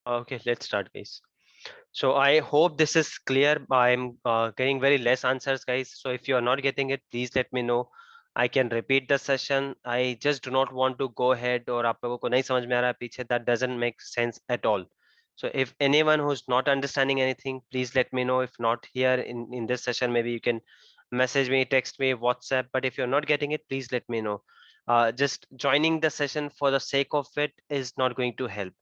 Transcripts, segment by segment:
Okay, let's start, guys. So I hope this is clear. I'm getting very less answers, guys. So if you are not getting it, please let me know. I can repeat the session. I just do not want to go ahead और आप लोगों को नहीं समझ में आ रहा है पीछे. That doesn't make sense at all. So if anyone who's not understanding anything, please let me know. If not here in this session, maybe you can message me, text me, WhatsApp. But if you're not getting it, please let me know. Just joining the session for the sake of it is not going to help.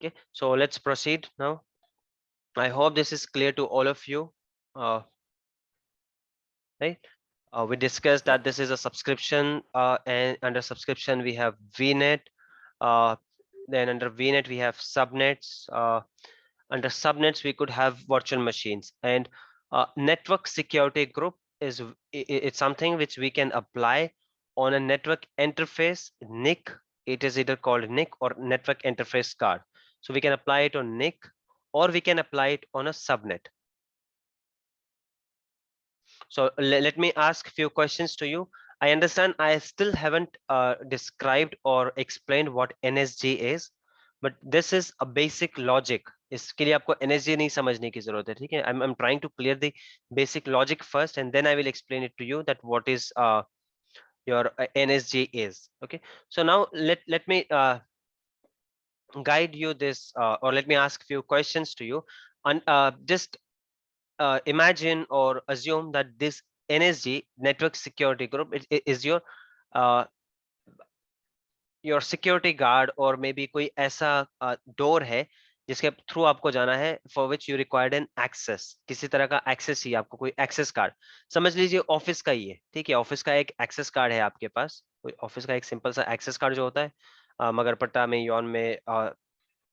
Okay, so let's proceed now. I hope this is clear to all of you. Right? We discussed that this is a subscription, and under subscription we have VNet. Then under VNet we have subnets. Under subnets we could have virtual machines, and network security group is it's something which we can apply on a network interface NIC. It is either called NIC or network interface card. So we can apply it on NIC, or we can apply it on a subnet. So let me ask few questions to you. I understand I still haven't described or explained what NSG is, but this is a basic logic. इसके लिए आपको NSG नहीं समझने की जरूरत है, ठीक है? I'm trying to clear the basic logic first, and then I will explain it to you that what is your NSG is. Okay. So now let me guide you this, or let me ask few questions to you, and just imagine or assume that this NSG network security group is uh, your security guard, or maybe कोई ऐसा door है जिसके through आपको जाना है, for which you required an access. किसी तरह का access ही आपको, कोई access card समझ लीजिए ऑफिस का ही है, ठीक है? ऑफिस का एक access card है आपके पास, कोई ऑफिस का एक सिंपल सा access card जो होता है मगरपट्टा में, यौन में,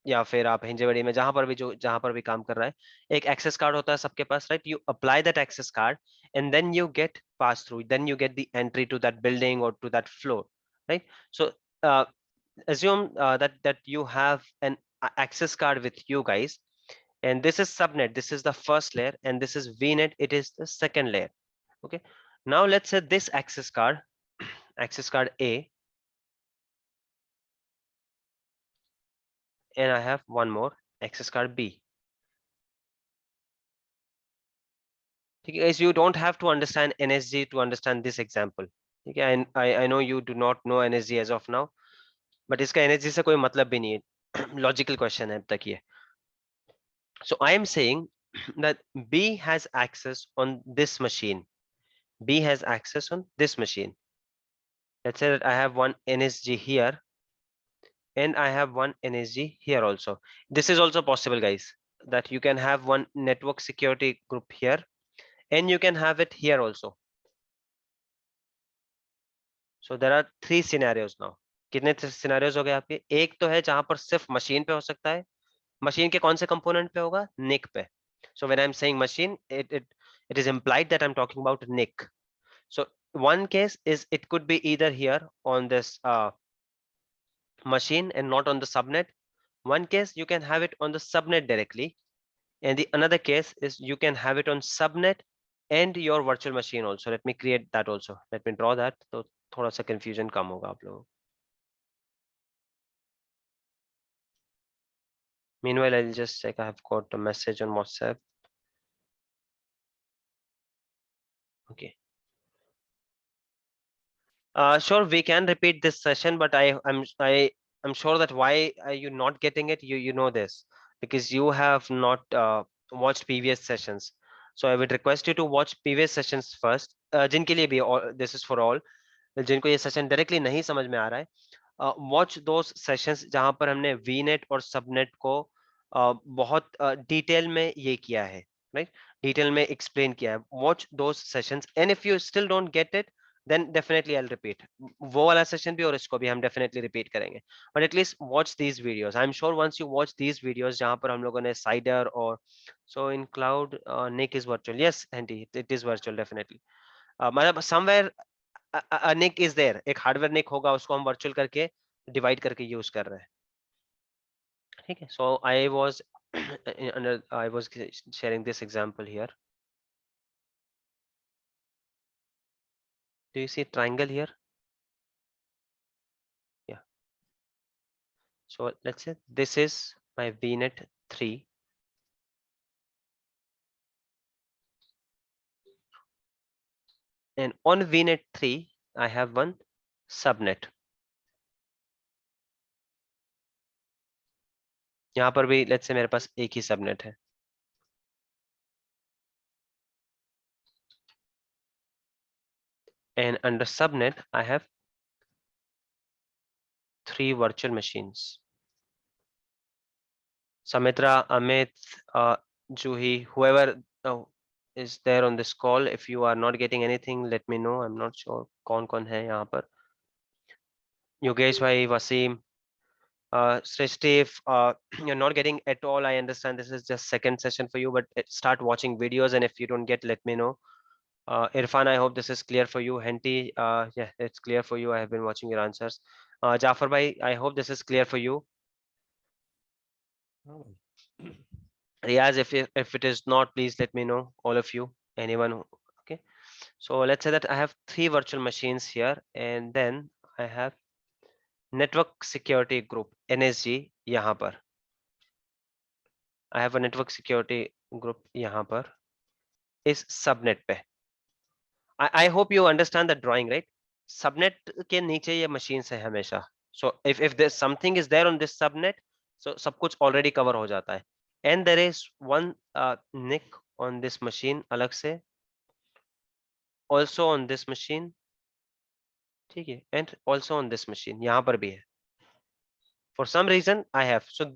या फिर आप हिंजेवाड़ी में, जहां पर भी काम कर रहा है, एक एक्सेस कार्ड होता है सबके पास, right? You apply that access card and then you get pass through, then you get the entry to that building और to that floor, right? So assume that you have an access card with you guys, and this is subnet, this is the first layer, and this is VNet, it is the second layer. Okay, now let's say this access card access card A, and I have one more access card B. Guys, you don't have to understand NSG to understand this example. Okay, and I know you do not know NSG as of now, but इसका NSG से कोई मतलब भी नहीं है. Logical question है अब तक ये. So I am saying that B has access on this machine. B has access on this machine. Let's say that I have one NSG here, and I have one NSG here also. This is also possible, guys, that you can have one network security group here, and you can have it here also. So there are 3 scenarios now. कितने scenarios हो गए आपके? एक तो है जहां पर सिर्फ मशीन पे हो सकता है. मशीन के कौन से कंपोनेंट पे होगा? निक पे. So when I'm saying machine, it is implied that I'm talking about NIC. So one case is it could be either here on this machine and not on the subnet. One case you can have it on the subnet directly, and the another case is you can have it on subnet and your virtual machine also. Let me create that also. Let me draw that. तो थोड़ा सा confusion कम होगा आप लोगों को. Meanwhile, I'll just check. I have got a message on WhatsApp. Okay. Sure, we can repeat this session, but I'm sure that why are you not getting it? You know this because you have not watched previous sessions. So I would request you to watch previous sessions first. जिनके लिए भी this is for all. जिनको ये session directly नहीं समझ में आ रहा है, watch those sessions जहां पर हमने VNet और subnet को बहुत डिटेल में ये किया है, right? डिटेल में explain किया है. Watch those sessions, and if you still don't get it, then definitely I'll repeat. वो वाला session भी और इसको भी हम definitely repeat करेंगे. But at least watch these videos. I'm sure once you watch these videos जहां पर हम लोगों ने cider और so in cloud NIC is virtual. Yes, Andy, it is virtual definitely. मतलब somewhere a NIC is there. एक hardware NIC होगा, उसको हम वर्चुअल करके डिवाइड करके यूज कर रहे हैं, ठीक है? सो I was sharing this example here. Do you see triangle here? Yeah. So let's say this is my VNet 3. And on VNet 3, I have one subnet. यहाँ पर भी let's say मेरे पास एक ही subnet है. And under subnet, I have 3 virtual machines. Samitra, Amit, Juhi, whoever is there on this call, if you are not getting anything, let me know. I'm not sure कौन है यहाँ पर. Yogesh bhai, Wasim, Srishti, if you're not getting at all, I understand this is just second session for you, but start watching videos, and if you don't get, let me know. Irfan, I hope this is clear for you. Henti, yeah, it's clear for you. I have been watching your answers. Jafar bhai, I hope this is clear for you. Riaz, if it is not, please let me know, all of you, anyone who, okay. So let's say that I have 3 virtual machines here, and then I have network security group NSG यहाँ पर. I have a network security group यहाँ पर इस subnet पे. I hope you understand the drawing, right? Subnet के नीचे ये machines है हमेशा. So if there's something is there on this subnet, so सब कुछ already cover हो जाता है. And there is one NIC on this machine अलग से, also on this machine, ठीक है, and also on this machine यहाँ पर भी है. For some reason I have, so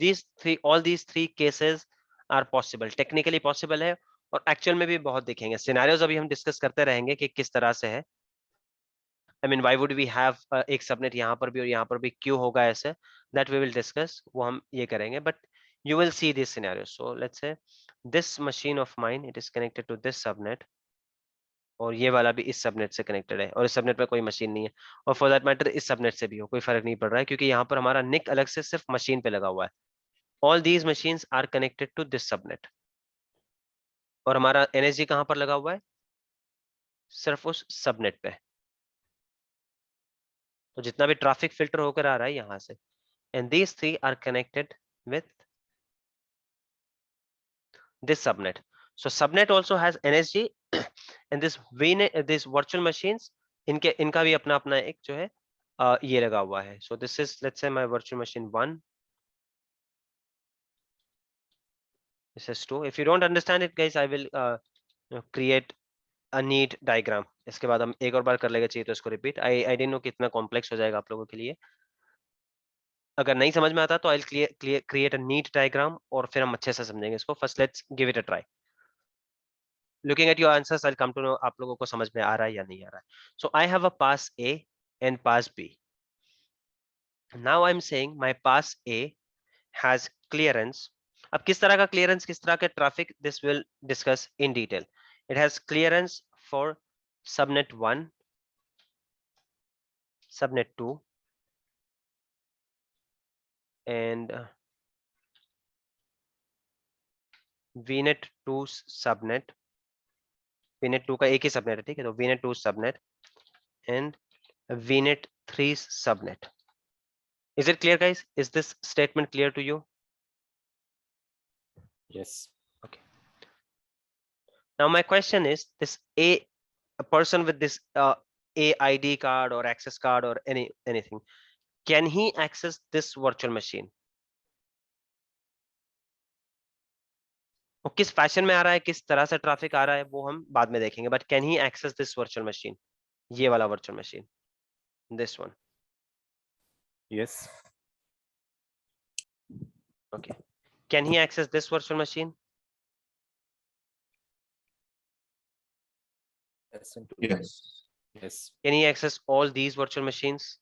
all these three cases are possible, technically possible है, और actual में भी बहुत दिखेंगे. Scenarios अभी हम discuss करते रहेंगे कि किस तरह से है. I mean, why would we have एक subnet यहाँ पर भी और यहाँ पर भी क्यों होगा ऐसे, that we will discuss, वो हम ये करेंगे, but you will see these scenarios. So let's say this machine of mine, it is connected to this subnet, और ये वाला भी इस सबनेट से कनेक्टेड है, और इस सबनेट में कोई मशीन नहीं है, और फॉर दैट मैटर इस सबनेट से भी हो, कोई फर्क नहीं पड़ रहा है, क्योंकि यहाँ पर हमारा निक अलग से सिर्फ मशीन पे लगा हुआ है. All these machines are connected to this subnet, और हमारा एनएसजी कहाँ पर लगा हुआ है, सिर्फ उस सबनेट पे. तो जितना भी ट्रैफिक फिल्टर होकर आ रहा है यहाँ से, and these three are connected with this subnet. So subnet also has NSG and this VNet, this virtual machines, इनका भी अपना अपना एक जो है ये लगा हुआ है. So this is, let's say, my virtual machine 1. This is 2. If you don't understand it, guys, I will create a neat diagram. इसके बाद हम एक और बार कर लेगा, चाहिए तो इसको repeat. I didn't know कितना complex हो जाएगा आप लोगों के लिए. अगर नहीं समझ में आता तो I'll create a neat diagram, और फिर हम अच्छे से समझेंगे इसको. First, let's give it a try. Looking at your answers, I'll come to know आप लोगों को समझ में आ रहा है या नहीं आ रहा है. So I have a pass A and pass B. Now I'm saying my pass A has clearance. अब किस तरह का clearance, किस तरह का traffic, this will discuss in detail. It has clearance for subnet 1, subnet 2, and VNet 2 subnet. VNet 2 का एक ही subnet है, ठीक है, तो VNet 2 subnet and VNet 3 subnet. Is it clear, guys? Is this statement clear to you? Yes. Okay. Now my question is, this a person with this a ID card or access card or anything, can he access this virtual machine? वो किस fashion में आ रहा है, किस तरह से traffic आ रहा है, वो हम बाद में देखेंगे, but can he access this virtual machine, ये वाला virtual machine, this one? Yes. Okay. Can he access this virtual machine? Yes. Yes. Can he access all these virtual machines?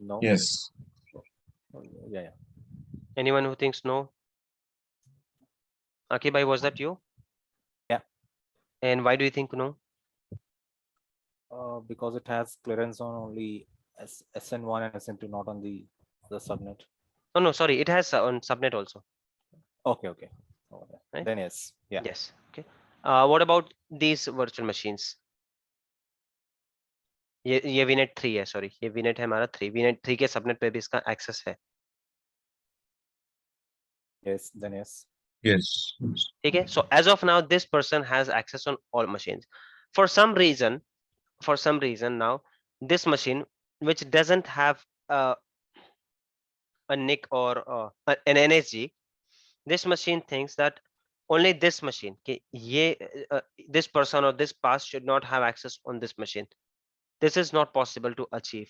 No. Yes. Yeah. Anyone who thinks no? Aki bhai, was that you? Yeah. And why do you think no? Because it has clearance on only SN1 and SN2, not on the subnet. Oh no, sorry, it has on subnet also. Okay. Okay. Right? Then yes. Yeah. Yes. Okay. What about these virtual machines? ये VNet 3 है, sorry ये VNet है हमारा 3, VNet 3 के subnet पे भी इसका access है। Yes, then yes. Yes. ठीक है, so as of now this person has access on all machines. For some reason now this machine which doesn't have a NIC or an NSG, this machine thinks that only this machine कि ये this person or this pass should not have access on this machine. This is not possible to achieve.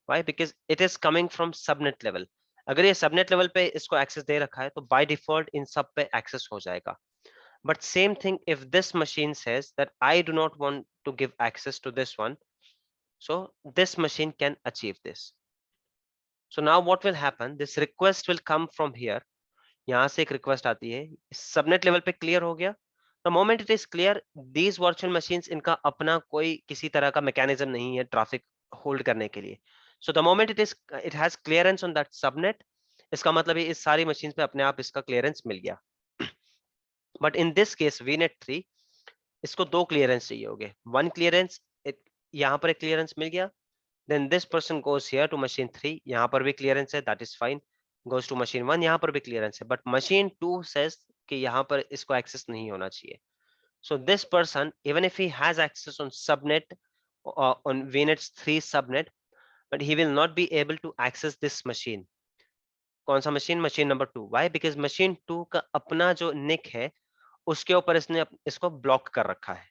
Why? Because it is coming from subnet level. अगर ये subnet level पे इसको access दे रखा है तो by default इन सब पे access हो जाएगा. But same thing if this machine says that I do not want to give access to this one, so this machine can achieve this. So now what will happen? This request will come from here. यहाँ से एक request आती है, subnet level पे clear हो गया. The moment it is clear, these virtual machines इनका अपना कोई किसी तरह का मैकेनिज्म नहीं है ट्रैफिक होल्ड करने के लिए. So the moment it has clearance on that subnet, इसका मतलब है इस सारी मशीन पे अपने आप इसका क्लियरेंस मिल गया. But in this case VNet 3 इसको दो क्लियरेंस चाहिए होंगे. One clearance, यहाँ पर एक क्लियरेंस मिल गया. Then this person goes here to machine 3, यहाँ पर भी क्लियरेंस है, that is fine. Goes to machine 1, यहाँ पर भी क्लियरेंस है, but machine 2 says कि यहाँ पर इसको एक्सेस नहीं होना चाहिए. So this person, even if he has access on subnet, on VNet 3 subnet, but he will not be able to access this machine. कौन सा machine? Machine number 2. Why? Because machine 2 का अपना जो निक है उसके ऊपर इसने इसको ब्लॉक कर रखा है.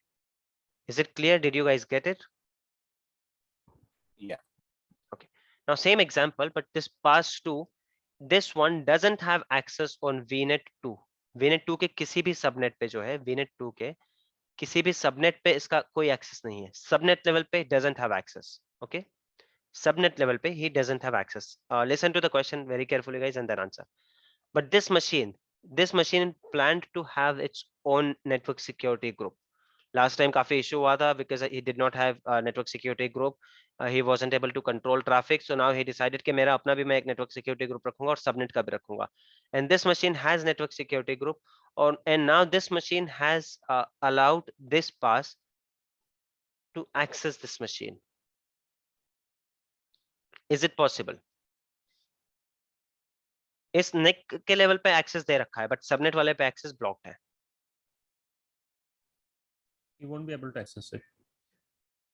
Is it clear? Did you guys get it? Yeah. Okay. Now same example, but this pass 2, this one doesn't have access on VNet 2. VNet 2 के किसी भी सबनेट पे जो है, VNet 2 के किसी भी सबनेट पे इसका कोई एक्सेस नहीं है. सबनेट लेवल पे doesn't have access. Okay. Subnet level पे he doesn't have access. Listen to the question very carefully guys and then answer. But this machine planned to have its own network security group. Last time काफी issue हुआ था because he did not have a network security group. He wasn't able to control traffic, so now he decided कि मेरा अपना भी मैं एक network security group रखूंगा और subnet का भी रखूंगा. And this machine has network security group, and now this machine has allowed this pass to access this machine. Is it possible? इस NIC के लेवल पे एक्सेस दे रखा है, बट सबनेट वाले पे एक्सेस ब्लॉक्ड है. He won't be able to access it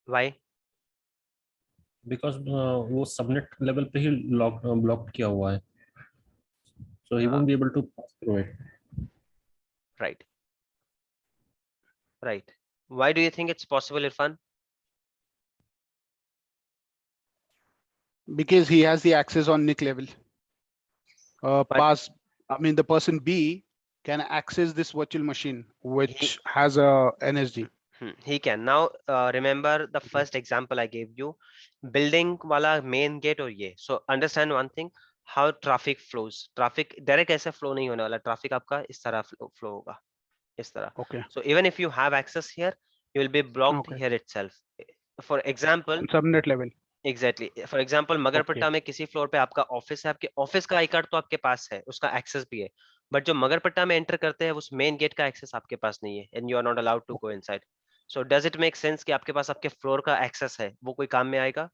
Why? because वो subnet level पे ही blocked किया हुआ है. So he won't be able to pass through it. Right. Right. Why do you think it's possible, Irfan? Because he has the access on NIC level. The person B can access this virtual machine which has a NSG. He can. Now remember the first example I gave you, building वाला main gate और ये. So understand one thing, how traffic flows. Traffic direct ऐसे flow नहीं होने वाला. Traffic आपका इस तरह flow होगा, इस तरह. Okay. So even if you have access here, you will be blocked here itself. For example, on subnet level. Exactly. For example, Magarpatta में किसी फ्लोर पे आपका ऑफिस है, आपके ऑफिस का आई कार्ड तो आपके पास है, उसका एक्सेस भी है, बट जो मगरपट्टा में एंटर करते हैं उस मेन गेट का एक्सेस आपके पास नहीं है, and you are not allowed to go inside. So does it make sense कि आपके पास आपके फ्लोर का एक्सेस है, वो कोई काम में आएगा?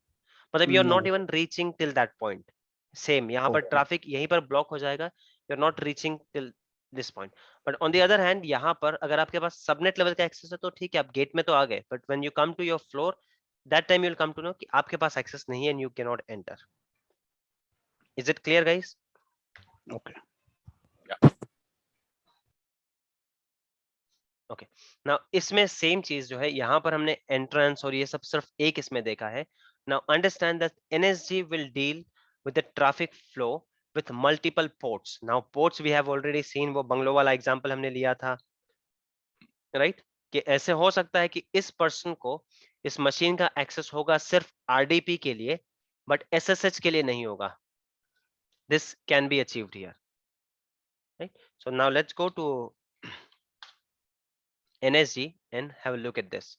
मतलब you are not even reaching till that point. Same यहाँ पर ट्रैफिक यहीं पर ब्लॉक हो जाएगा, you are not reaching till this point. But on the other hand यहाँ पर अगर आपके पास सबनेट लेवल का एक्सेस है तो ठीक है, आप गेट में तो आ गए, but when you come to your floor, that time you'll come to know कि आपके पास access नहीं है and you cannot enter. Is it clear guys? Okay. Yeah. Okay. Now इसमें same चीज जो है, यहाँ पर हमने entrance और ये सब सिर्फ एक इसमें देखा है. Now understand that NSG will deal with the traffic flow with multiple ports. Now ports we have already seen, वो बंगलो वाला example हमने लिया था, right? कि ऐसे हो सकता है कि इस पर्सन को इस मशीन का एक्सेस होगा सिर्फ RDP के लिए, बट SSH के लिए नहीं होगा. This can be achieved here, right? So now let's go to NSG and have a look at this.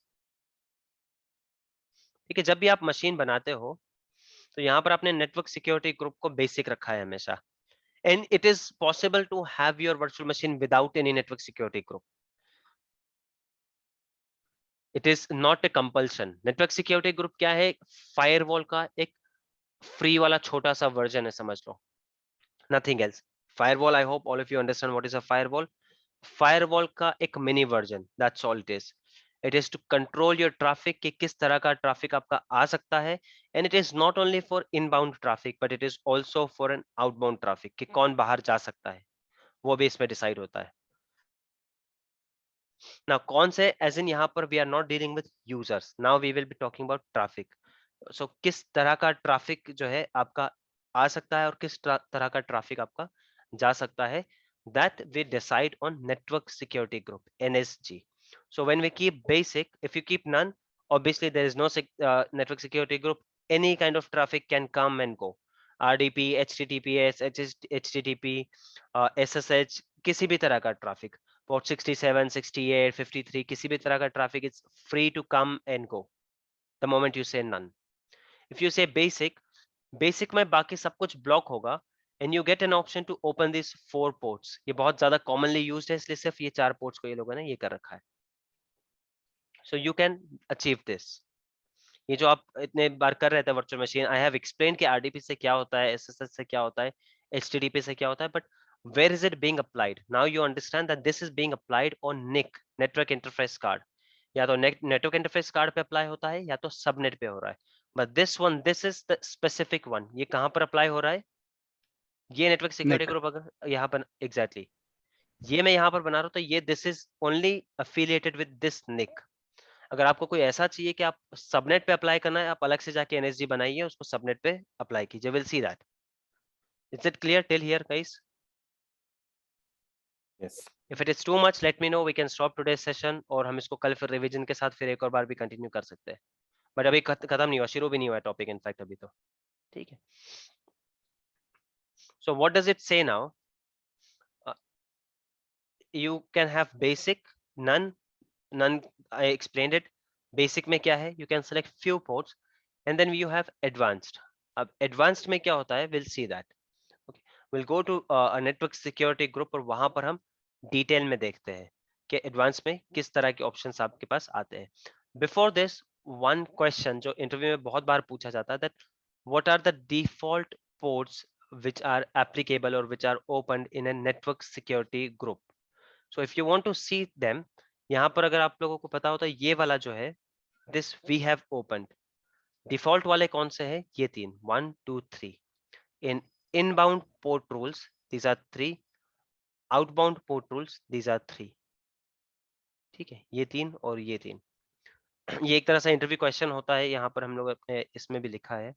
ठीक है, जब भी आप मशीन बनाते हो तो यहाँ पर आपने नेटवर्क सिक्योरिटी ग्रुप को बेसिक रखा है हमेशा, and it is possible to have your virtual machine without any network security group. It is not a compulsion. Network security group क्या है? फायरवॉल का एक फ्री वाला छोटा सा वर्जन है, समझ लो, nothing else. Firewall, I hope all of you understand what is a firewall. Firewall का एक mini version, that's all it is. It is to control your traffic, कि किस तरह का ट्रैफिक आपका आ सकता है। And it is not only for inbound traffic but it is also for an outbound traffic, कि कौन बाहर जा सकता है, वो भी इसमें डिसाइड होता है ना। कौन से, एज इन यहाँ पर we are not dealing with users, now we will be talking about traffic. So किस तरह का ट्रैफिक जो है आपका आ सकता है और किस तरह का ट्रैफिक आपका जा सकता है, that we decide on network security group NSG. So when we keep basic, if you keep none, obviously there is no network security group, any kind of traffic can come and go, RDP, HTTPS, HTTP, SSH, किसी भी तरह का traffic, port 67, 68, 53, किसी भी तरह का traffic is free to come and go the moment you say none. If you say basic, basic में बाकी सब कुछ ब्लॉक होगा and you get an option to open these 4 ports. ये बहुत ज्यादा commonly used है, इसलिए सिर्फ ये 4 ports को ये लोगों ने ये कर रखा है. So you can achieve this. ये जो आप इतने बार कर रहे थे virtual machine, I have explain कि आरडीपी से क्या होता है, एसएसएच से क्या होता है, एचटीटीपी से क्या होता है, but where is it being applied? Now you understand that this is being applied on NIC, network interface card. या तो नेटवर्क इंटरफेस कार्ड पे अप्लाई होता है या तो सबनेट पे हो रहा है, but this one, this is the specific one. ये कहां पर अप्लाई हो रहा है? ये नेटवर्क सिक्योरिटी NIC. ग्रुप अगर यहाँ पर एग्जैक्टली ये मैं यहाँ पर बना रहा हूँ, तो ये this is only affiliated with this nick. अगर आपको कोई ऐसा चाहिए कि आप सबनेट पे अप्लाई करना है, आप अलग से जाके एनएसजी बनाइए, उसको सबनेट पे अप्लाई कीजिए. Will see that. Is it clear till here guys? Yes. If it is too much let me know, we can stop today session, और हम इसको कल फिर रिवीजन के साथ फिर एक और बार भी कंटिन्यू कर सकते हैं. बट अभी खत्म नहीं हुआ, शुरू भी नहीं हुआ टॉपिक इनफैक्ट अभी तो. ठीक है. सो व्हाट डज इट से now? You can have basic, none I explained it. Basic में क्या है? You can select few ports and then you have advanced. अब advanced में क्या होता है? We'll see that. Okay, we'll go to a network security group और वहां पर हम डिटेल में देखते हैं कि एडवांस में किस तरह के ऑप्शंस आपके पास आते हैं. बिफोर दिस, वन क्वेश्चन जो इंटरव्यू में बहुत बार पूछा जाता है, that what are the default ports which are applicable or which are opened in a network security group. So if you want to see them, यहाँ पर अगर आप लोगों को पता हो तो ये वाला जो है, this we have opened. Default वाले कौन से हैं? ये 3, 1, 2, 3. In inbound port rules, these are 3. Outbound port rules, these are 3. ठीक है, ये 3 और ये 3. ये एक तरह से इंटरव्यू क्वेश्चन होता है, यहाँ पर हम लोग अपने इसमें भी लिखा है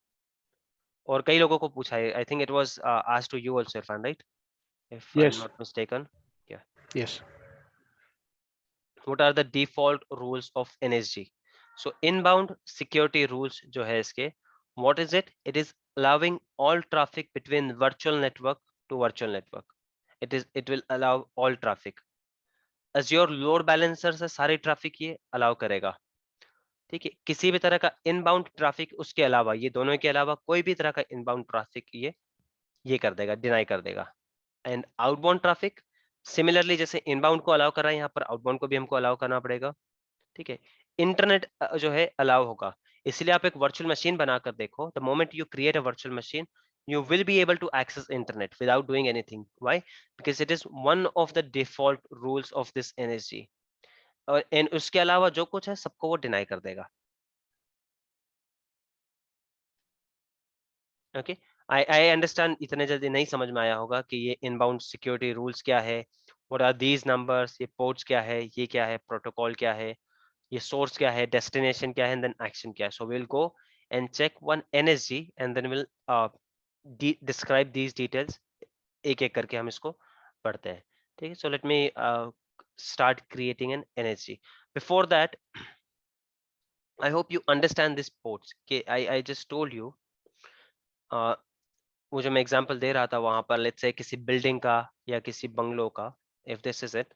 और कई लोगों को पूछा है. I think it was asked to you also, Irfan, right? If I'm Yes. not mistaken. Yes. What are the default rules of NSG? So inbound security rules जो है इसके, what is it? It is allowing all traffic between virtual network to virtual network. It will allow all traffic. Azure load balancer से सारी traffic ये allow करेगा. ठीक है, किसी भी तरह का इनबाउंड ट्रैफिक उसके अलावा, ये दोनों के अलावा कोई भी तरह का इनबाउंड ट्रैफिक ये कर देगा, डिनाई कर देगा. एंड आउटबाउंड ट्रैफिक सिमिलरली जैसे इनबाउंड को अलाउ कर रहा है, यहाँ पर आउटबाउंड को भी हमको अलाउ करना पड़ेगा. ठीक है, इंटरनेट जो है अलाउ होगा. इसलिए आप एक वर्चुअल मशीन बनाकर देखो, the moment you create a virtual machine, you will be able to access internet without doing anything. Why? Because it is one of the default rules of this NSG. और and उसके अलावा जो कुछ है सबको वो डिनाई कर देगा. ओके, आई अंडरस्टैंड इतने जल्दी नहीं समझ में आया होगा कि ये इनबाउंड सिक्योरिटी रूल्स क्या है, व्हाट आर दीज नंबर्स, ये पोर्ट्स क्या है, ये क्या है, प्रोटोकॉल क्या है, ये सोर्स क्या है, डेस्टिनेशन क्या है, एंड देन एक्शन क्या है. So we will go and check one NSG and then will describe these details. एक एक करके हम इसको पढ़ते हैं. ठीक है, so let me start creating an NSG. Before that, I hope you understand this ports. Okay, I just told you, वो जो मैं एग्जांपल दे रहा था वहां पर, लेट्स से किसी बिल्डिंग का या किसी बंगलो का, if this is it,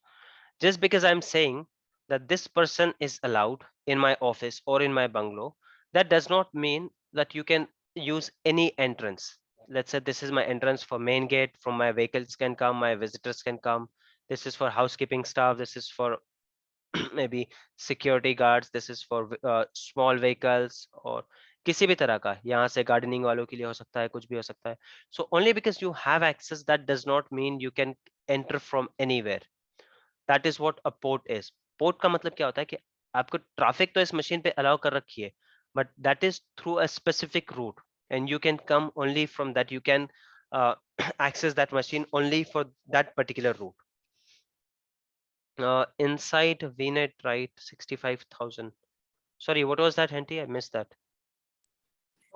just because I'm saying that this person is allowed in my office or in my bungalow, that does not mean that you can use any entrance. Let's say this is my entrance for main gate, from my vehicles can come, my visitors can come, this is for housekeeping staff, this is for maybe security guards, this is for small vehicles, और किसी भी तरह का, यहाँ से gardening वालों के लिए हो सकता है, कुछ भी हो सकता है. So only because you have access, that does not mean you can enter from anywhere. That is what a port is. Port का मतलब क्या होता है कि आपको ट्रैफिक तो इस मशीन पे अलाउ कर रखी है, but that is through a specific route, and you can come only from that. You can access that machine only for that particular route. Inside VNet, right? 65,000. Sorry, what was that, Henty? I missed that.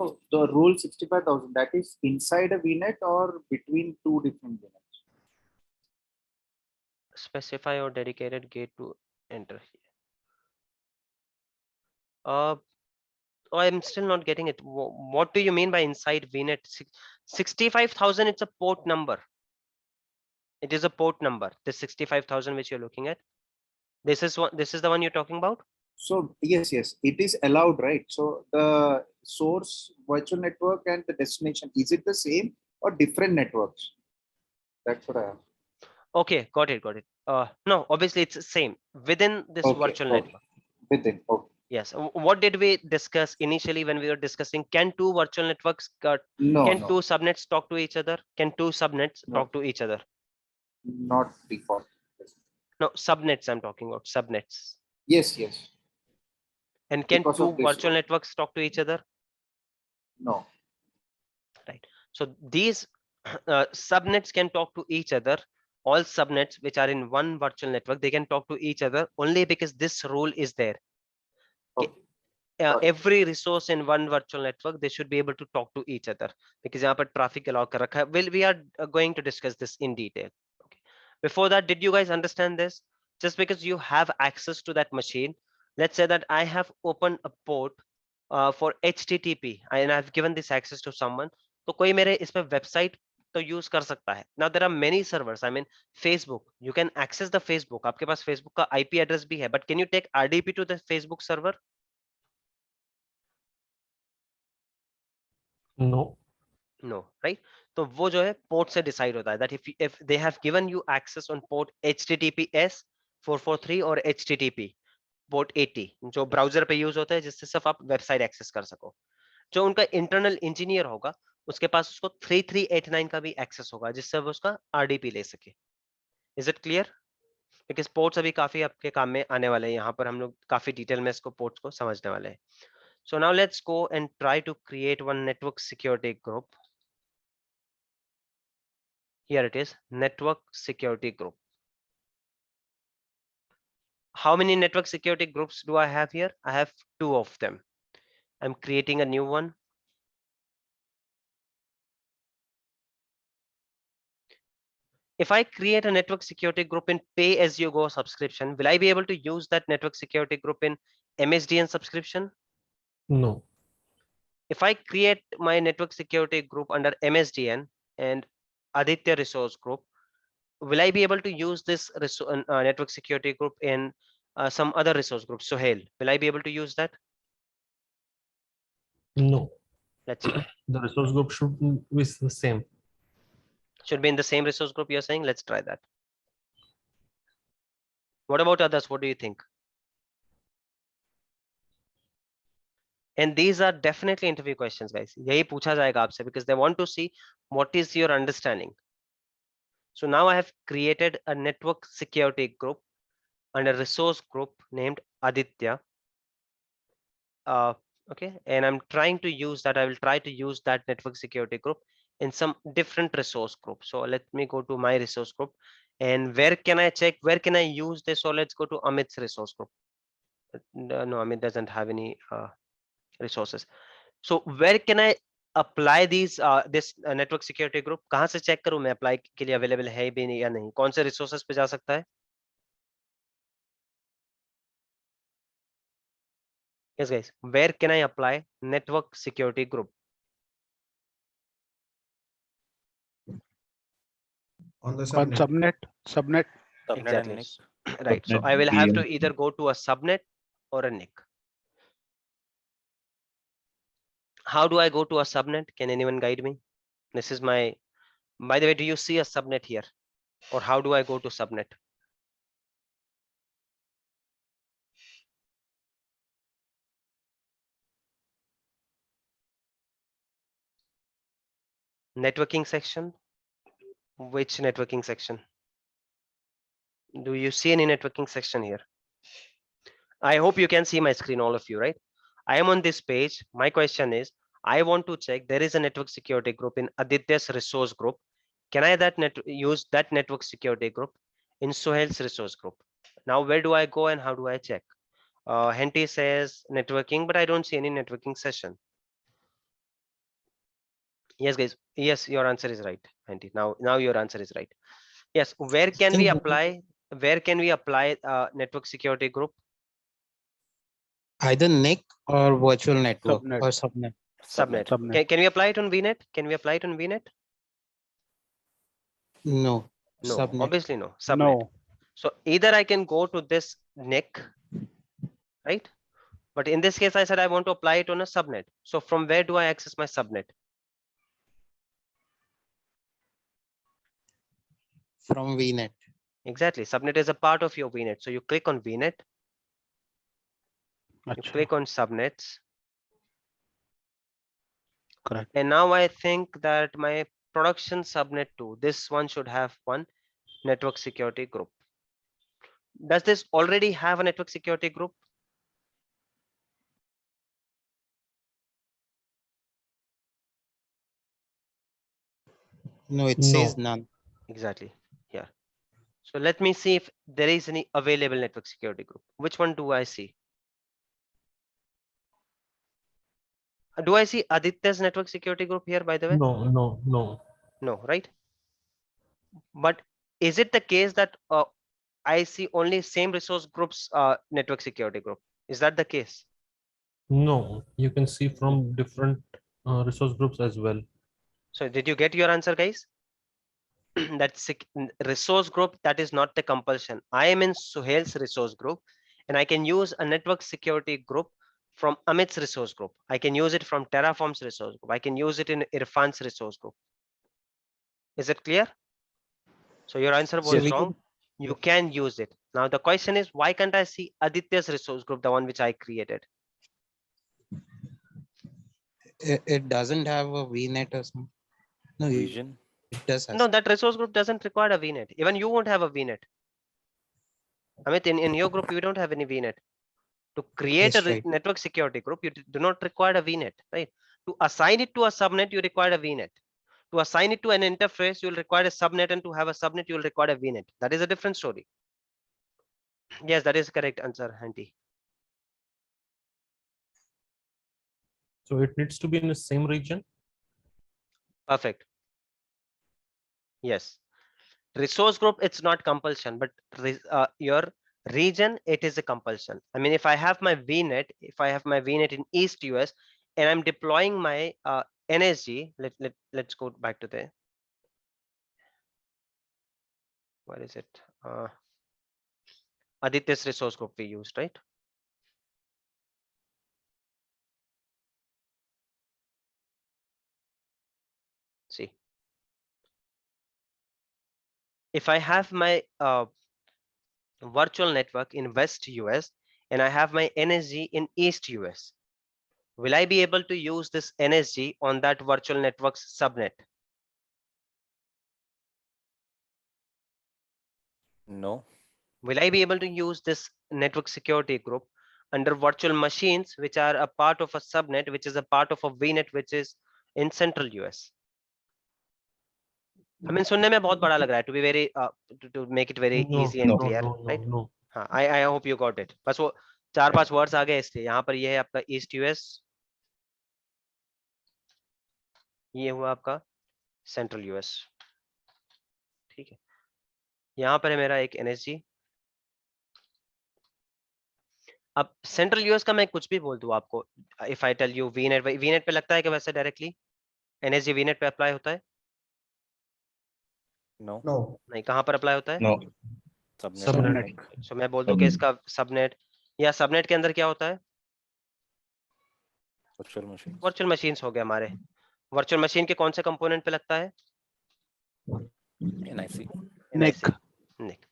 Oh, the rule 65,000, that is inside a VNet or between two different VNets? Specify or dedicated gate to enter here. Oh, I'm still not getting it. What do you mean by inside VNet? 65,000, it's a port number. It is a port number. This 65,000 which you're looking at. This is the one you're talking about? So yes, it is allowed, right? So the source virtual network and the destination, is it the same or different networks? That's what I asked. Okay, got it. No, obviously it's the same within this virtual network. Within, okay. Yes. What did we discuss initially when we were discussing? Can two virtual networks, two subnets talk to each other? Can two subnets talk to each other? Not default. No, subnets I'm talking about, subnets. Yes. And can Because two of this virtual one. networks talk to each other? No. Right. So these subnets can talk to each other. All subnets which are in one virtual network, they can talk to each other only because this rule is there. Okay. Every resource in one virtual network, they should be able to talk to each other because यहाँ पर traffic allow कर रखा है. Well, we are going to discuss this in detail. Okay. Before that, did you guys understand this? Just because you have access to that machine, let's say that I have opened a port for HTTP and I've given this access to someone. तो कोई मेरे इस पे website तो use कर सकता है. Now there are many servers. I mean Facebook. You can access the Facebook. आपके पास Facebook का IP address भी है. But can you take RDP to the Facebook server? No. No, right? तो वो जो है पोर्ट से डिसाइड होता है that if they have given you access on port HTTPS 443 और HTTP port 80 जो ब्राउजर पे यूज होता है जिससे सिर्फ आप वेबसाइट एक्सेस कर सको, जो उनका इंटरनल इंजीनियर होगा उसके पास उसको 3389 का भी एक्सेस होगा जिससे वो उसका RDP ले सके. Is it clear? Because ports अभी काफी आपके काम में आने वाले हैं, यहाँ पर हम लोग काफी डिटेल में इसको पोर्ट्स को समझने वाले हैं. So now let's go and try to create one network security group. Here it is, network security group. How many network security groups do I have here? I have 2 of them. I'm creating a new one. If I create a network security group in pay-as-you-go subscription, will I be able to use that network security group in MSDN subscription? No. If I create my network security group under MSDN and Aditya resource group, will I be able to use this network security group in some other resource group? Sohail, will I be able to use that? No. Let's try. The resource group should be the same. Should be in the same resource group you're saying? Let's try that. What about others? What do you think? And these are definitely interview questions, guys. यही पूछा जाएगा आपसे because they want to see what is your understanding. So now I have created a network security group and a resource group named Aditya. Okay, and I'm trying to use that. I will try to use that network security group in some different resource group. So let me go to my resource group, and where can I check? Where can I use this? So let's go to Amit's resource group. No, Amit doesn't have any resources. So where can I apply these this network security group? कहाँ से check करूँ मैं apply के लिए available है भी नहीं या नहीं? कौन से resources पे जा सकता है? Yes, guys. Where can I apply network security group? On the On subnet. subnet. Exactly. NIC. Right. So Subnet I will have to VM. either go to a subnet or a NIC. How do I go to a subnet? Can anyone guide me? This is my, by the way, do you see a subnet here? Or how do I go to subnet? networking section. Which networking section? Do you see any networking section here? I hope you can see my screen, all of you, right? I am on this page. My question is, I want to check there is a network security group in Aditya's resource group. Can I use that network security group in Sohail's resource group? Now, where do I go and how do I check? Henty says networking, but I don't see any networking session. Yes, guys. Yes, your answer is right, Henty. Now your answer is right. Yes. Where can we apply? Where can we apply network security group? Either NIC or virtual network Subnet. or subnet. Subnet. Subnet. Can we apply it on VNet? Can we apply it on VNet? No. No, Subnet. obviously no. Subnet. No. So either I can go to this NIC, right? But in this case, I said I want to apply it on a subnet. So from where do I access my subnet? From VNet. Exactly. Subnet is a part of your VNet. So you click on VNet, you Acha. click on subnets. Correct. And now I think that my production subnet too, this one should have one network security group. Does this already have a network security group? No, it No. says none. Exactly. Yeah. So let me see if there is any available network security group. Which one do I see? Do I see Aditya's network security group here, by the way? No. No, right? But is it the case that I see only same resource groups network security group? Is that the case? No, you can see from different resource groups as well. So did you get your answer, guys? That resource group, that is not the compulsion. I am in Suhail's resource group and I can use a network security group from Amit's resource group. I can use it from Terraform's resource group. I can use it in Irfan's resource group. Is it clear? So your answer So was we wrong. You can use it. Now the question is, why can't I see Aditya's resource group, the one which I created? It doesn't have a VNet or something. No, Region. it does have. No, that resource group doesn't require a VNet. Even you won't have a VNet. Amit, in your group, you don't have any VNet. To create Yes, a right. network security group, you do not require a VNet, right? To assign it to a subnet, you require a VNet. To assign it to an interface, you'll require a subnet, and to have a subnet, you'll require a VNet. That is a different story. Yes, that is correct answer, Hanti. So it needs to be in the same region. Perfect. Yes. Resource group, it's not compulsion, but your region, it is a compulsion. I mean, if I have my VNet in East US and I'm deploying my NSG, let's go back to there. Where is it? Aditya's resource group we used, right? See, if I have my virtual network in West US and I have my NSG in East US, will I be able to use this NSG on that virtual network's subnet? No. Will I be able to use this network security group under virtual machines, which are a part of a subnet, which is a part of a VNet, which is in central US? I mean, सुनने में बहुत बड़ा लग रहा है, to be very to make it very easy and clear, right? No. हाँ, I hope you got it. बस वो 4-5 words आ गए इसलिए यहाँ पर ये है आपका East US, ये हुआ आपका Central US, ठीक है? यहाँ पर है मेरा एक NSG. अब Central US का मैं कुछ भी बोल दूँ आपको, if I tell you VNet पे लगता है कि वैसे डायरेक्टली NSG VNet पे अप्लाई होता है? No. नहीं, कहाँ पर अप्लाई होता है? No. Subnet. So मैं बोल दूं कि इसका सबनेट या सबनेट के अंदर क्या होता है? Virtual machines. वर्चुअल मशीन्स हो गए हमारे. वर्चुअल मशीन के कौन से कंपोनेंट पे लगता है? NIC. NIC.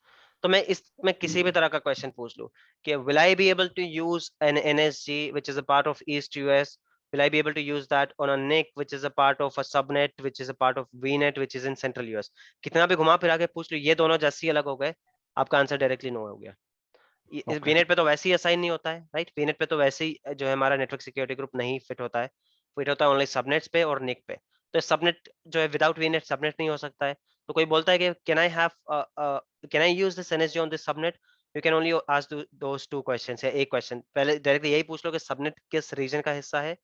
तो मैं इसमें किसी भी तरह का क्वेश्चन पूछ लूं कि will I be able to use an NSG which is a part of East US will I be able to use that on a NIC which is a part of a subnet which is a part of VNet which is in central US? कितना भी घुमा फिरा के पूछ लो, ये दोनों जैसे ही अलग हो गए, आपका आंसर डायरेक्टली नो हो गया। VNet पे तो वैसे ही असाइन नहीं होता है, राइट? VNet पे तो वैसे ही जो है हमारा नेटवर्क सिक्योरिटी ग्रुप नहीं फिट होता है, फिट होता है ओनली सबनेट्स पे और NIC पे। तो सबनेट जो है विदाउट VNet सबनेट नहीं हो सकता है। तो कोई बोलता है कि can I use this NSG on this subnet? You can only ask those two questions या एक क्वेश्चन। पहले डायरेक्टली यही पूछ लो कि सबनेट किस रीजन का हिस्सा है,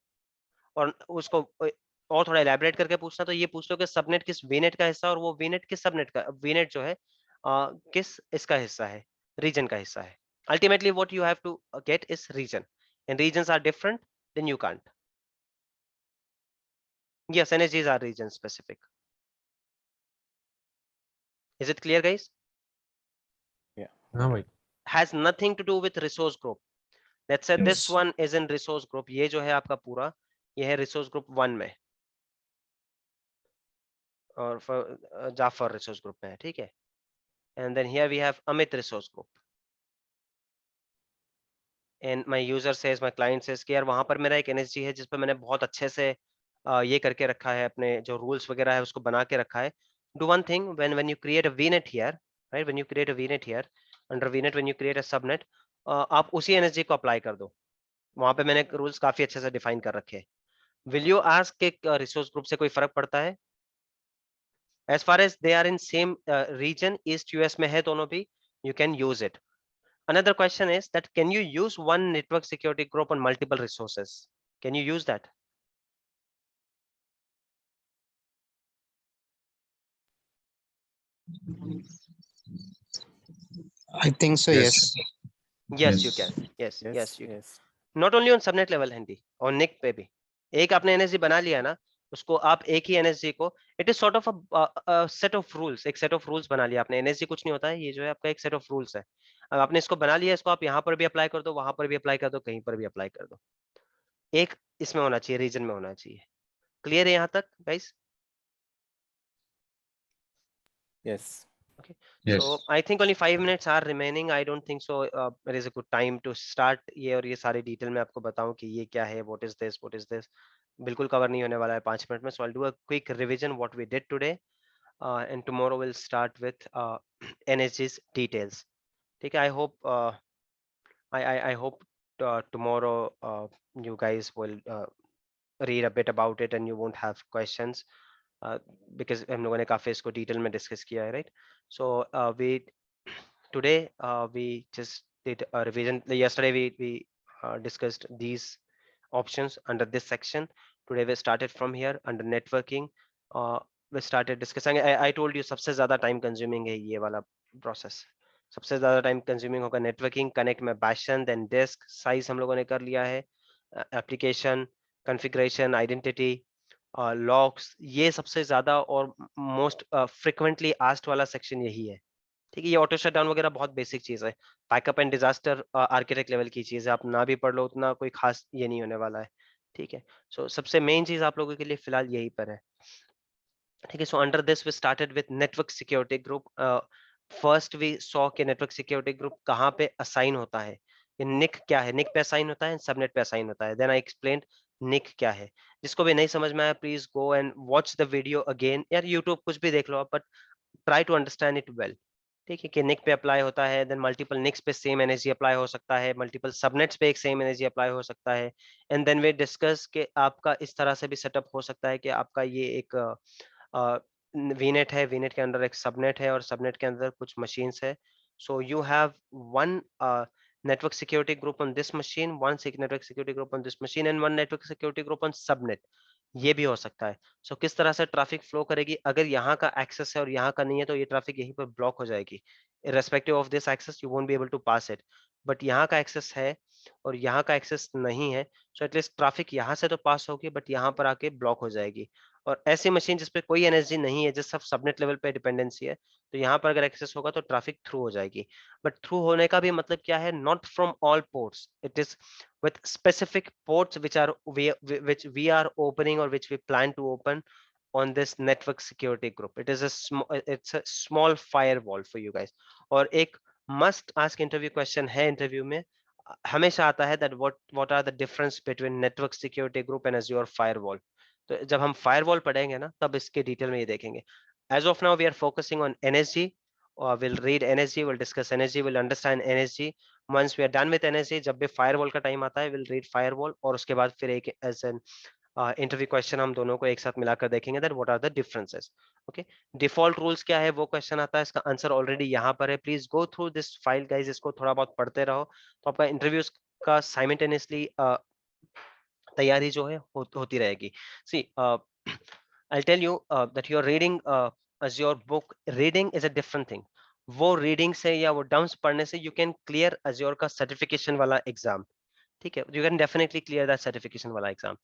और उसको और थोड़ा इलैबोरेट करके पूछना तो ये पूछ लो कि सबनेट किस VNet का हिस्सा, और वो VNet किस सबनेट का, VNet जो है किस इसका हिस्सा है, रीजन का हिस्सा है। Ultimately what you have to get is region, and regions are different, then you can't. Yes, NSGs are region specific. Is it clear, guys? हाँ भाई। Has nothing to do with resource group. Let's say this Yes. one is in resource group. ये जो है आपका पूरा, ये है resource group 1 में, और Jafar resource group में है, ठीक है? And then here we have Amit resource group. And my user says, my client says कि यार वहां पर मेरा एक NSG है जिस पर मैंने बहुत अच्छे से ये करके रखा है, अपने जो rules वगैरह है उसको बना के रखा है। Do one thing, when you create a VNet here, right? When you create a VNet here, under VNet when you create a subnet, आप उसी NSG को अप्लाई कर दो। वहां पे मैंने रूल्स काफी अच्छे से डिफाइन कर रखे हैं। Will you ask कि रिसोर्स ग्रुप से कोई फर्क पड़ता है? As far as they are in same region, East US में है दोनों भी, you can use it. Another question is that can you use one network security group on multiple resources? Can you use that? I think so, yes. Yes, you can. Yes, Yes, yes, you can. yes. Not only on subnet level, Handy, on NIC पे भी। एक आपने NSG बना लिया ना, उसको आप एक ही NSG को, it is sort of a set of rules, एक set of rules बना लिया आपने। NSG कुछ नहीं होता है, ये जो है आपका एक set of rules है। अब आपने इसको बना लिया, इसको आप यहाँ पर भी अप्लाई कर दो, वहां पर भी अप्लाई कर दो, कहीं पर भी अप्लाई कर दो। एक इसमें होना चाहिए, रीजन में होना चाहिए। क्लियर है यहाँ तक, guys? Yes. Okay. Yes. So I think only 5 minutes are remaining. I don't think so. It is a good time to start ये, और ये सारे डिटेल में आपको बताऊं कि ये क्या है, what is this, बिल्कुल कवर नहीं होने वाला है 5 मिनट में. So I'll do a quick revision what we did today, and tomorrow we'll start with NSG's details. ठीक है? I hope tomorrow you guys will read a bit about it and you won't have questions. Because हम लोगों ने काफी इसको detail में discuss किया है, right? So we today we just did a revision. Yesterday we discussed these options under this section. Today we started from here under networking. We started discussing. I told you सबसे ज्यादा time consuming है ये वाला process, सबसे ज्यादा time consuming होगा networking, connect में बैशन, then disc size हम लोगों ने कर लिया है, एप्लीकेशन कॉन्फ़िगरेशन, आइडेंटिटी, लॉग्स, ये सबसे ज्यादा और मोस्ट फ्रिक्वेंटली आस्क्ड वाला सेक्शन यही है। ठीक है? ये ऑटो शट डाउन वगैरह बहुत बेसिक चीज है, backup and disaster architect level की चीज है, आप ना भी पढ़ लो उतना कोई खास ये नहीं होने वाला है। ठीक है? सो सबसे मेन चीज आप लोगों के लिए फिलहाल यही पर है। ठीक है? So under this we started with network security group. First we saw के नेटवर्क सिक्योरिटी ग्रुप कहाँ पे असाइन होता है, ये निक क्या है, निक पे असाइन होता है, सबनेट पे असाइन होता है। देन आई एक्सप्लेन्ड निक क्या है। जिसको भी नहीं समझ में आया please go and watch the video again, यार यूट्यूब कुछ भी देख लो आप, but try to understand it well. ठीक है? कि निक पे अप्लाई होता है, देन मल्टीपल निक्स पे सेम एनर्जी अप्लाई हो सकता है, मल्टीपल सबनेट्स पे एक सेम एनर्जी अप्लाई हो सकता है, एंड देन वी डिस्कस कि आपका इस तरह से भी सेटअप हो सकता है कि आपका ये एक वीनेट है, वीनेट के अंदर एक सबनेट है और सबनेट के अंदर कुछ मशीन्स है। So you have one network security group on this machine, one network security group on this machine, and one network security group on subnet. ये भी हो सकता है। सो किस तरह से ट्रैफिक फ्लो करेगी, अगर यहाँ का एक्सेस है और यहाँ का नहीं है तो ये ट्रैफिक यहीं पर ब्लॉक हो जाएगी। irrespective of this access you won't be able to pass it, but यहाँ का एक्सेस है और यहाँ का एक्सेस नहीं है, सो एटलीस्ट ट्रैफिक यहाँ से तो पास होगी बट यहाँ पर आके ब्लॉक हो जाएगी। और ऐसी मशीन जिसपे कोई एनर्जी नहीं है, जिस सब सबनेट लेवल पे डिपेंडेंसी है, तो यहाँ पर अगर एक्सेस होगा तो ट्रैफिक थ्रू हो जाएगी। बट थ्रू होने का भी मतलब क्या है, not from all ports, it is with specific ports which we are opening or which we plan to open on this network security group. It's a small firewall for you guys. और एक must ask interview question है interview में, हमेशा आता है that what are the difference between network security group and Azure firewall. तो जब हम firewall पढ़ेंगे ना तब इसके डिटेल में ये देखेंगे. As of now we are focusing on NSG. We'll read NSG, we'll discuss NSG, we'll understand NSG. Once we are done with NSG, जब भी firewall का टाइम आता है we'll read firewall और उसके बाद फिर एक as an इंटरव्यू क्वेश्चन हम दोनों को एक साथ मिलाकर देखेंगे that what are the differences. Okay, default rules क्या है वो क्वेश्चन आता है, इसका आंसर ऑलरेडी यहाँ पर है. Please go through this file guys, इसको थोड़ा बहुत पढ़ते रहो तो आपका इंटरव्यूज का साइमल्टेनियसली तैयारी जो है होती रहेगी. सी I'll tell you that you're reading Azure book. Reading is a different thing. वो रीडिंग से या वो डम्स पढ़ने से यू कैन क्लियर Azure का सर्टिफिकेशन वाला एग्जाम. ठीक है, you can definitely clear that certification वाला एग्जाम.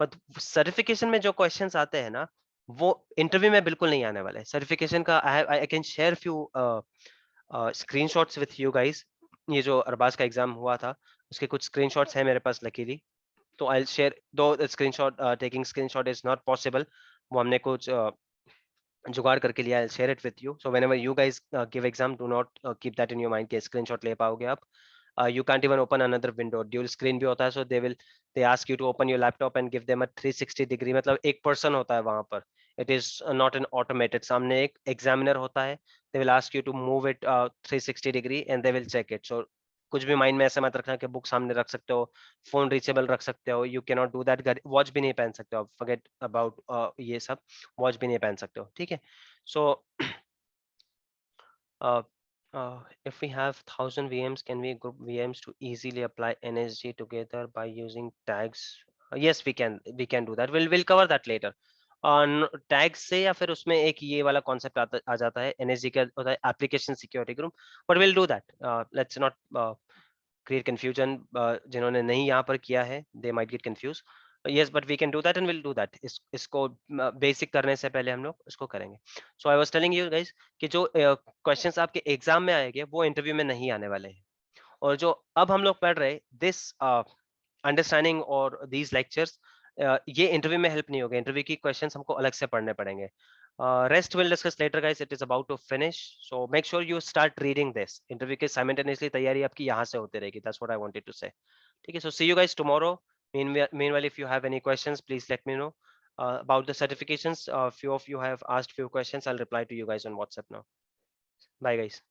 बट सर्टिफिकेशन में जो क्वेश्चंस आते हैं ना वो इंटरव्यू में बिल्कुल नहीं आने वाले. सर्टिफिकेशन का I can share few screenshots with you guys. ये जो अरबाज का एग्जाम हुआ था उसके कुछ स्क्रीनशॉट्स हैं मेरे पास लकीली, तो आई शेयर. दो screenshot taking screenshot is not possible, वो हमने कुछ जुगाड़ करके लिया. I share it with you. So whenever you guys give exam, do not keep that in your mind के स्क्रीनशॉट ले पाओगे आप. You can't even open another window. Dual screen भी होता है, so they ask you to open your laptop and give them a 360 degree. मतलब एक person होता है वहां पर. It is not an automated. सामने एक examiner होता है. They will ask you to move it 360 degree and they will check it. So कुछ भी माइंड में ऐसा मत रखना कि बुक सामने रख सकते हो, फोन रीचेबल रख सकते हो. You can not do that. Watch भी नहीं पहन सकते हो. फॉरगेट अबाउट ये सब. वॉच भी नहीं पहन सकते हो. ठीक है. सो if we have 1000 VMs, can we group VMs to easily apply NSG together by using tags? Yes, we can do that. We'll cover that later. Tag से या फिर उसमें एक ये वाला कॉन्सेप्ट आ जाता है. NSG का होता है application security group, but will do that. Let's not create confusion. जिन्होंने नहीं यहाँ पर किया है they might get confuse. Yes, but we can do that and we'll do that. इसको बेसिक करने से पहले हम लोग इसको करेंगे. So I was telling you guys कि जो क्वेश्चंस आपके एग्जाम में आएंगे वो इंटरव्यू में नहीं आने वाले हैं. और जो अब हम लोग पढ़ रहे दिस अंडरस्टैंडिंग और दीज लेक्चर्स, ये इंटरव्यू में हेल्प नहीं होगा. इंटरव्यू की क्वेश्चंस हमको अलग से पढ़ने पड़ेंगे. Rest we'll discuss later guys. It is about to finish, so make sure you start reading this. Interview के simultaneously तैयारी आपकी यहाँ से होती रहेगी. That's what I wanted to say. ठीक है. So see you guys tomorrow. Meanwhile, if you have any questions, please let me know about the certifications. Few of you have asked few questions. I'll reply to you guys on WhatsApp now. Bye guys.